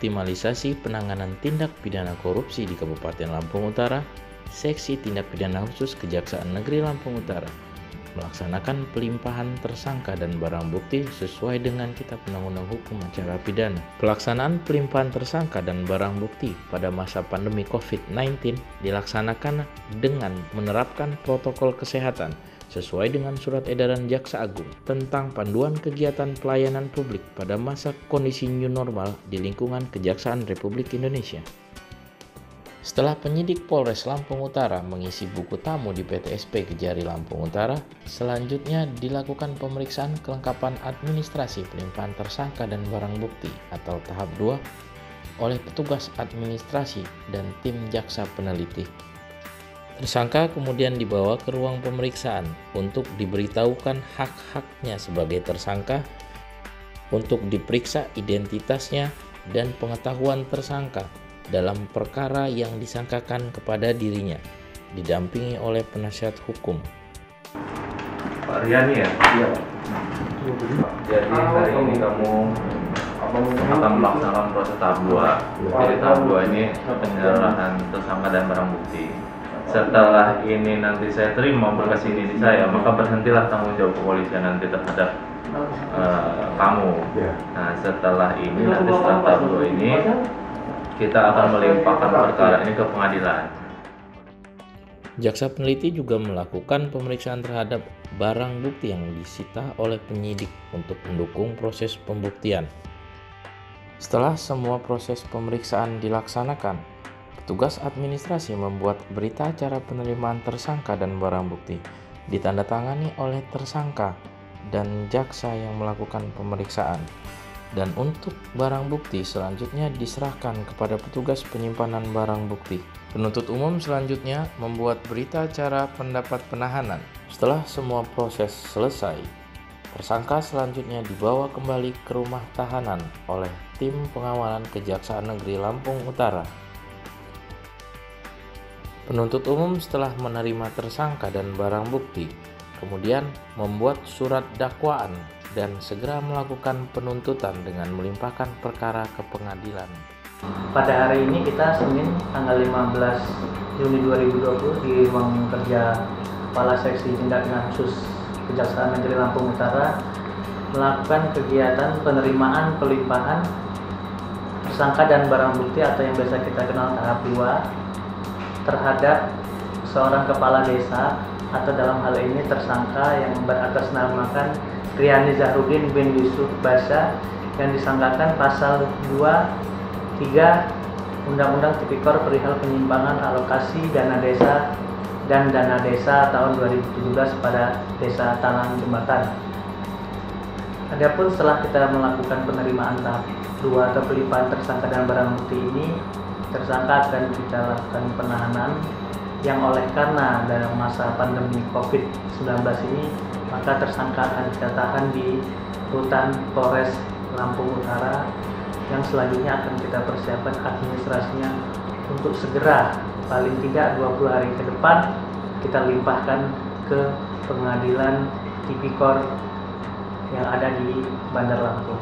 optimalisasi penanganan tindak pidana korupsi di Kabupaten Lampung Utara, Seksi Tindak Pidana Khusus Kejaksaan Negeri Lampung Utara melaksanakan pelimpahan tersangka dan barang bukti sesuai dengan Kitab Undang-Undang Hukum Acara Pidana. Pelaksanaan pelimpahan tersangka dan barang bukti pada masa pandemi COVID-19 dilaksanakan dengan menerapkan protokol kesehatan sesuai dengan Surat Edaran Jaksa Agung tentang panduan kegiatan pelayanan publik pada masa kondisi new normal di lingkungan Kejaksaan Republik Indonesia. Setelah penyidik Polres Lampung Utara mengisi buku tamu di PTSP Kejari Lampung Utara, selanjutnya dilakukan pemeriksaan kelengkapan administrasi pelimpahan tersangka dan barang bukti atau tahap 2 oleh petugas administrasi dan tim jaksa peneliti. Tersangka kemudian dibawa ke ruang pemeriksaan untuk diberitahukan hak-haknya sebagai tersangka, untuk diperiksa identitasnya dan pengetahuan tersangka dalam perkara yang disangkakan kepada dirinya, didampingi oleh penasihat hukum. Pak Riani ya? Iya. Jadi hari ini kamu akan melaksanakan proses tahap 2. Jadi tahap 2 ini penyerahan tersangka dan barang bukti. Setelah ini nanti saya terima berkas ini di saya, maka berhentilah tanggung jawab kepolisian nanti terhadap kamu. Nah setelah ini nanti setelah tahap 2 ini kita akan melimpahkan perkara ini ke pengadilan. Jaksa peneliti juga melakukan pemeriksaan terhadap barang bukti yang disita oleh penyidik untuk mendukung proses pembuktian. Setelah semua proses pemeriksaan dilaksanakan, petugas administrasi membuat berita acara penerimaan tersangka dan barang bukti, ditandatangani oleh tersangka dan jaksa yang melakukan pemeriksaan. Dan untuk barang bukti selanjutnya diserahkan kepada petugas penyimpanan barang bukti. Penuntut umum selanjutnya membuat berita acara pendapat penahanan. Setelah semua proses selesai, tersangka selanjutnya dibawa kembali ke rumah tahanan oleh tim pengawalan Kejaksaan Negeri Lampung Utara. Penuntut umum setelah menerima tersangka dan barang bukti, kemudian membuat surat dakwaan dan segera melakukan penuntutan dengan melimpahkan perkara ke pengadilan. Pada hari ini kita Senin tanggal 15 Juni 2020 di ruang kerja Kepala Seksi Tindak Pidana Khusus Kejaksaan Negeri Lampung Utara melakukan kegiatan penerimaan pelimpahan tersangka dan barang bukti atau yang biasa kita kenal tahap 2 terhadap seorang kepala desa atau dalam hal ini tersangka yang beratasnamakan Riani Zahrudin bin Yusuf Basha yang disangkakan pasal 2, 3 Undang-Undang Tipikor perihal penyimpangan alokasi dana desa dan dana desa tahun 2017 pada Desa Talang Jembatan. Adapun setelah kita melakukan penerimaan tahap 2 atau pelimpahan tersangka dan barang bukti ini, tersangka akan kita lakukan penahanan yang oleh karena dalam masa pandemi COVID-19 ini, maka tersangka akan kita tahan di rutan Polres Lampung Utara yang selanjutnya akan kita persiapkan administrasinya untuk segera paling tidak 20 hari ke depan kita limpahkan ke pengadilan Tipikor yang ada di Bandar Lampung.